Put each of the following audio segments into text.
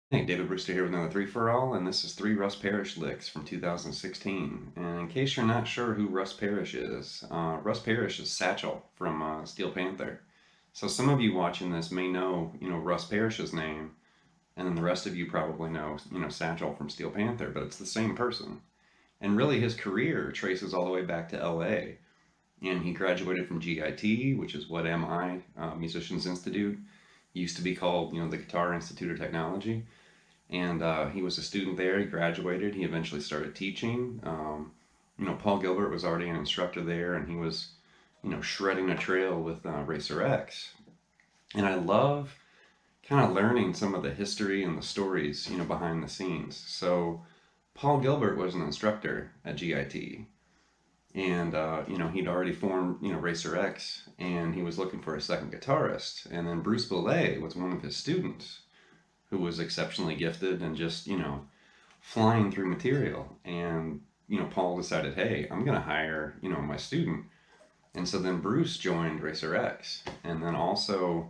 Hey, David Brewster here with another 3 for All, and this is 3 Russ Parrish Licks from 2016. And in case you're not sure who Russ Parrish is, Russ Parrish is Satchel from Steel Panther. So some of you watching this may know, Russ Parrish's name, and then the rest of you probably know, Satchel from Steel Panther, but it's the same person. And really his career traces all the way back to LA, and he graduated from GIT, which is what MI, Musicians Institute, used to be called, the Guitar Institute of Technology. And he was a student there. He graduated. He eventually started teaching. Paul GIlbert was already an instructor there, and he was, shredding a trail with Racer X. And I love kind of learning some of the history and the stories, behind the scenes. So Paul GIlbert was an instructor at GIT, and he'd already formed, Racer X, and he was looking for a second guitarist. And then Bruce Boulay was one of his students who was exceptionally gifted and just, flying through material. And, Paul decided, hey, I'm going to hire, my student. And so then Bruce joined Racer X. And then also,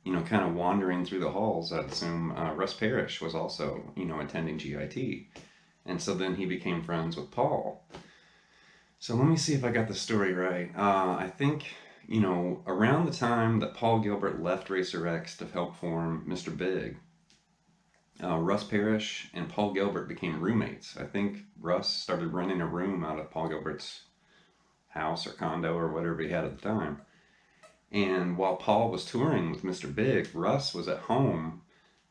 kind of wandering through the halls, I'd assume Russ Parrish was also, attending GIT. And so then he became friends with Paul. So let me see if I got the story right. I think, around the time that Paul GIlbert left Racer X to help form Mr. Big, Russ Parrish and Paul GIlbert became roommates. I think Russ started renting a room out of Paul GIlbert's house or condo or whatever he had at the time. And while Paul was touring with Mr. Big, Russ was at home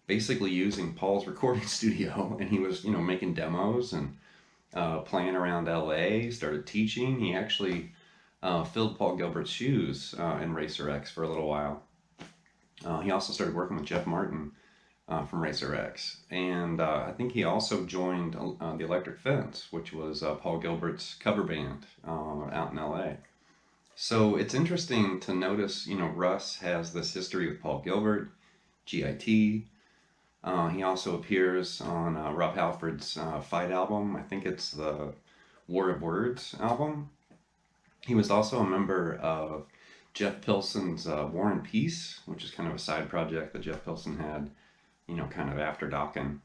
basically using Paul's recording studio, and he was, making demos and playing around LA, started teaching. He actually filled Paul GIlbert's shoes in Racer X for a little while. He also started working with Jeff Martin from Racer X. And I think he also joined the Electric Fence, which was Paul GIlbert's cover band out in LA. So it's interesting to notice, Russ has this history with Paul GIlbert, GIT. He also appears on Rob Halford's Fight album. I think it's the War of Words album. He was also a member of Jeff Pilson's War and Peace, which is kind of a side project that Jeff Pilson had, kind of after Dokken.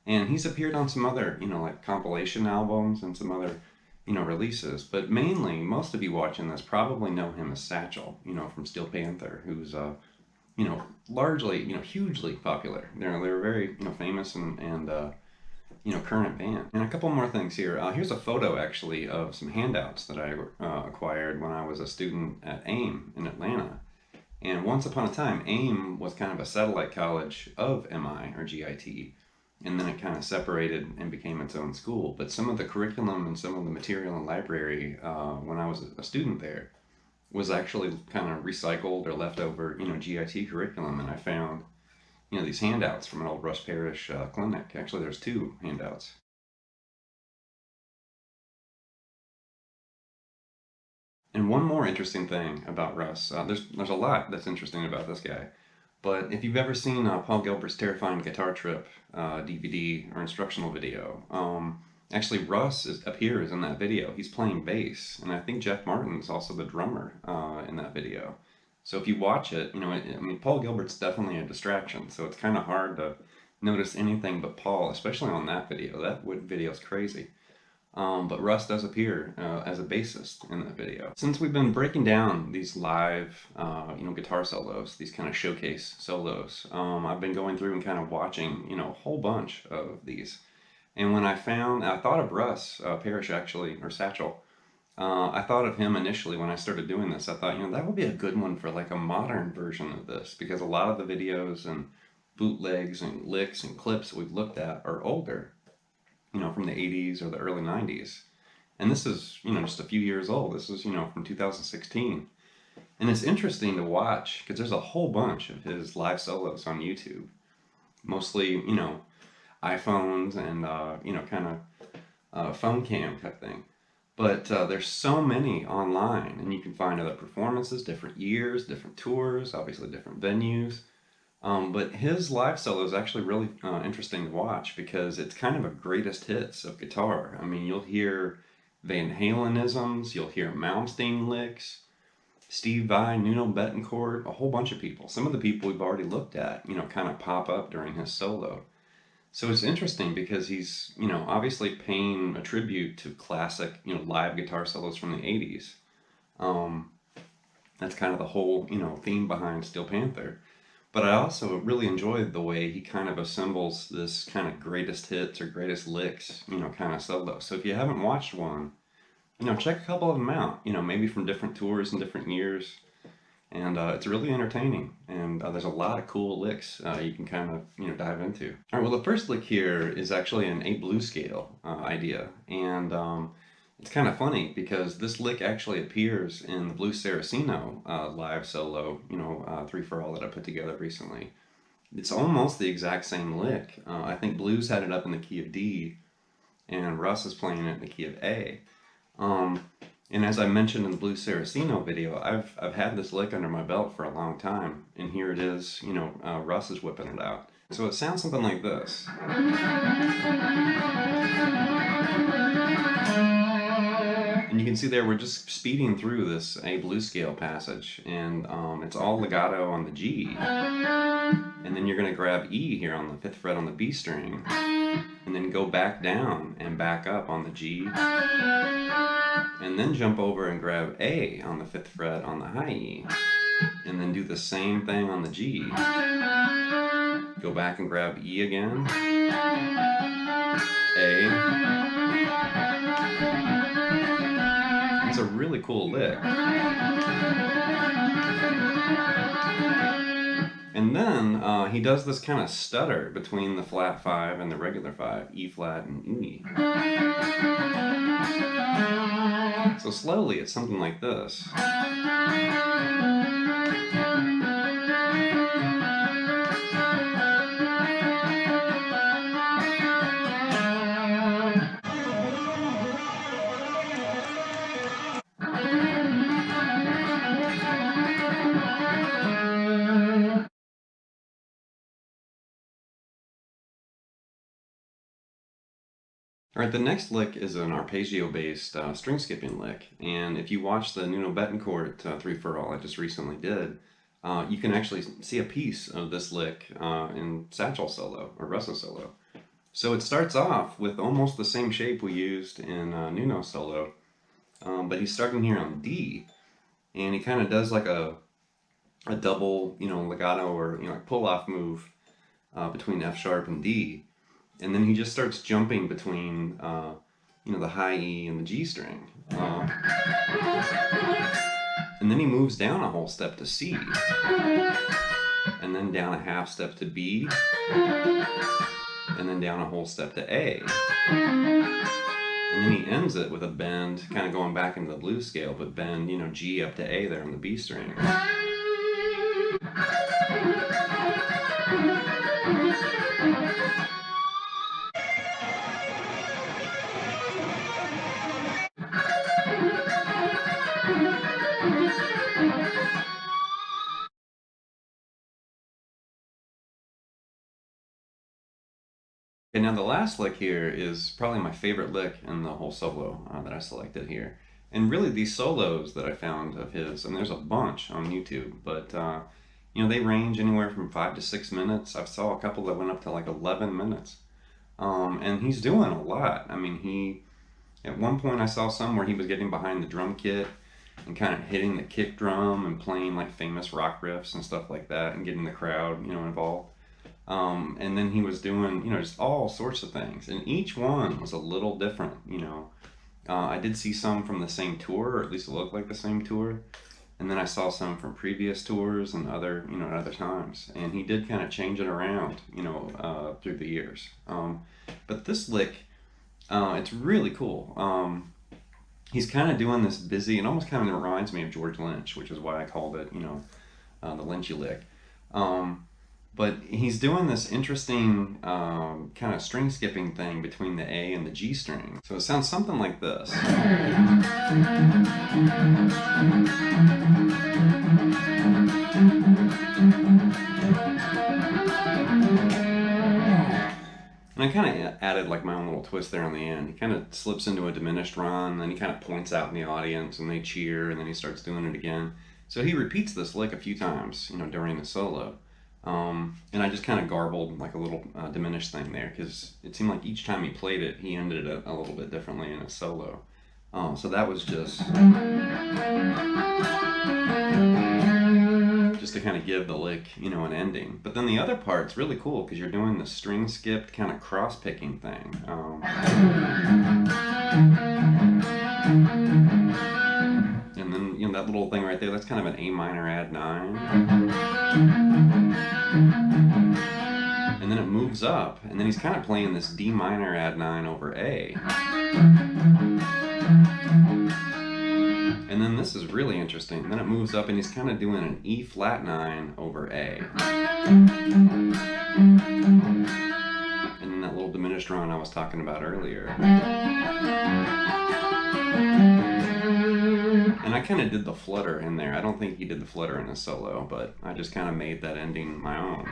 And he's appeared on some other, like compilation albums and some other, releases. But mainly, most of you watching this probably know him as Satchel, from Steel Panther, who's, largely, hugely popular. They're very, famous and current band. And a couple more things here. Here's a photo, actually, of some handouts that I acquired when I was a student at AIM in Atlanta. And once upon a time, AIM was kind of a satellite college of MI or GIT, and then it kind of separated and became its own school. But some of the curriculum and some of the material and library when I was a student there was actually kind of recycled or leftover, GIT curriculum. And I found, these handouts from an old Russ Parrish clinic. Actually, there's 2 handouts. And one more interesting thing about Russ, there's a lot that's interesting about this guy. But if you've ever seen Paul GIlbert's Terrifying Guitar Trip DVD or instructional video, actually appears in that video. He's playing bass, and I think Jeff Martin's also the drummer in that video. So if you watch it, I mean, Paul GIlbert's definitely a distraction, so it's kind of hard to notice anything but Paul, especially on that video. That video's crazy. But Russ does appear as a bassist in that video. Since we've been breaking down these live, guitar solos, these kind of showcase solos, I've been going through and kind of watching, a whole bunch of these. And when I thought of Russ Parrish actually, or Satchel. I thought of him initially when I started doing this. I thought, that would be a good one for like a modern version of this, because a lot of the videos and bootlegs and licks and clips that we've looked at are older, from the 80s or the early 90s. And this is, just a few years old. This is, from 2016. And it's interesting to watch because there's a whole bunch of his live solos on YouTube. Mostly, iPhones and, kind of phone cam type thing. But there's so many online, and you can find other performances, different years, different tours, obviously different venues. But his live solo is actually really interesting to watch because it's kind of a greatest hits of guitar. I mean, you'll hear Van Halenisms, you'll hear Malmsteen licks, Steve Vai, Nuno Bettencourt, a whole bunch of people. Some of the people we've already looked at, kind of pop up during his solo. So it's interesting because he's, obviously paying a tribute to classic, live guitar solos from the 80s. Um, that's kind of the whole, theme behind Steel Panther. But I also really enjoyed the way he kind of assembles this kind of greatest hits or greatest licks, kind of solo. So if you haven't watched one, check a couple of them out, maybe from different tours and different years. And it's really entertaining, and there's a lot of cool licks you can kind of dive into. All right, well, the first lick here is actually an A blues scale idea, and it's kind of funny because this lick actually appears in the Blue Saraceno live solo, 3 for All that I put together recently. It's almost the exact same lick. I think Blues had it up in the key of D, and Russ is playing it in the key of A. And as I mentioned in the Blue Saraceno video, I've had this lick under my belt for a long time, and here it is, Russ is whipping it out. So it sounds something like this. And you can see there we're just speeding through this A blues scale passage, and it's all legato on the G. And then you're going to grab E here on the 5th fret on the B string, and then go back down and back up on the G, and then jump over and grab A on the 5th fret on the high E, and then do the same thing on the G. Go back and grab E again, A. It's a really cool lick. And then he does this kind of stutter between the flat 5 and the regular 5, E flat and E. So slowly it's something like this. All right, the next lick is an arpeggio-based string skipping lick, and if you watch the Nuno Bettencourt 3 for All I just recently did, you can actually see a piece of this lick in Satchel solo, or Russ's solo. So it starts off with almost the same shape we used in Nuno's solo, but he's starting here on D, and he kind of does like a double, legato or like pull-off move between F sharp and D. And then he just starts jumping between, the high E and the G string. And then he moves down a whole step to C. And then down a half step to B. And then down a whole step to A. And then he ends it with a bend, kind of going back into the blues scale, but bend, G up to A there on the B string. And now the last lick here is probably my favorite lick in the whole solo that I selected here. And really these solos that I found of his, and there's a bunch on YouTube, but they range anywhere from 5 to 6 minutes. I saw a couple that went up to like 11 minutes. And he's doing a lot. I mean, at one point I saw some where he was getting behind the drum kit and kind of hitting the kick drum and playing like famous rock riffs and stuff like that and getting the crowd, involved. And then he was doing, just all sorts of things, and each one was a little different, I did see some from the same tour, or at least it looked like the same tour, and then I saw some from previous tours and other, at other times, and he did kind of change it around, through the years. But this lick, it's really cool. He's kind of doing this busy, and almost kind of reminds me of George Lynch, which is why I called it, the Lynchy Lick. But he's doing this interesting kind of string skipping thing between the A and the G string. So it sounds something like this. And I kind of added like my own little twist there on the end. He kind of slips into a diminished run, then he kind of points out in the audience and they cheer, and then he starts doing it again. So he repeats this lick a few times, during the solo. And I just kind of garbled like a little diminished thing there because it seemed like each time he played it, he ended it a little bit differently in his solo. So that was just to kind of give the lick, an ending. But then the other part's really cool because you're doing the string skipped kind of cross picking thing. And then that little thing right there, that's kind of an A minor add 9. And then it moves up, and then he's kind of playing this D minor add 9 over A. And then this is really interesting. Then it moves up and he's kind of doing an E flat 9 over A. And then that little diminished run I was talking about earlier. And I kind of did the flutter in there. I don't think he did the flutter in his solo, but I just kind of made that ending my own.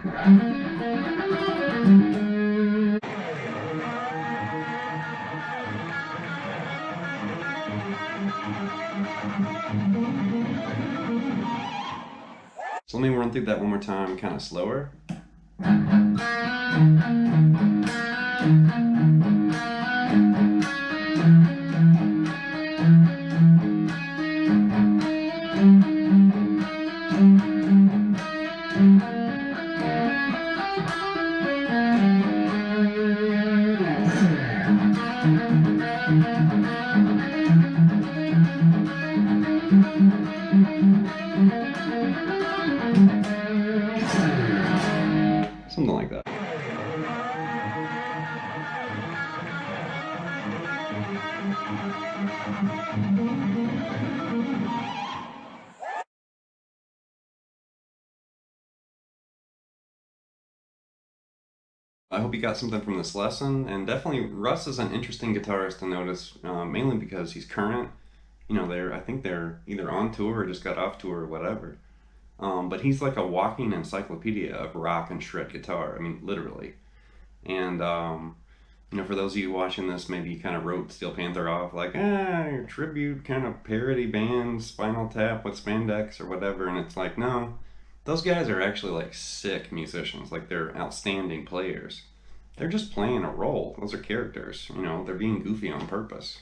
So let me run through that one more time, kind of slower. Something like that. I hope you got something from this lesson, and definitely Russ is an interesting guitarist to notice, mainly because he's current. I think they're either on tour or just got off tour or whatever. But he's like a walking encyclopedia of rock and shred guitar. I mean, literally. And for those of you watching this, maybe you kind of wrote Steel Panther off like, your tribute kind of parody band, Spinal Tap with spandex or whatever. And it's like, no, those guys are actually like sick musicians. Like they're outstanding players. They're just playing a role. Those are characters. They're being goofy on purpose.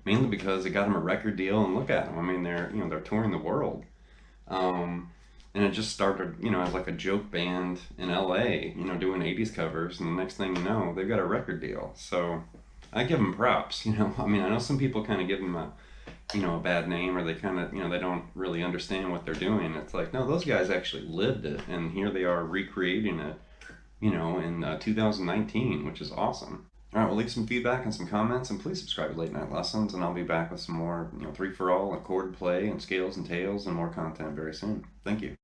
Mainly because it got them a record deal, and look at them. I mean, they're touring the world. And it just started, as like a joke band in LA, doing 80s covers, and the next thing you know, they've got a record deal. So I give them props, I mean, I know some people kind of give them a bad name, or they kind of, they don't really understand what they're doing. It's like, no, those guys actually lived it, and here they are recreating it, in 2019, which is awesome. All right, well, leave some feedback and some comments, and please subscribe to Late Night Lessons, and I'll be back with some more, 3-for-all, and chord play, and scales and tails, and more content very soon. Thank you.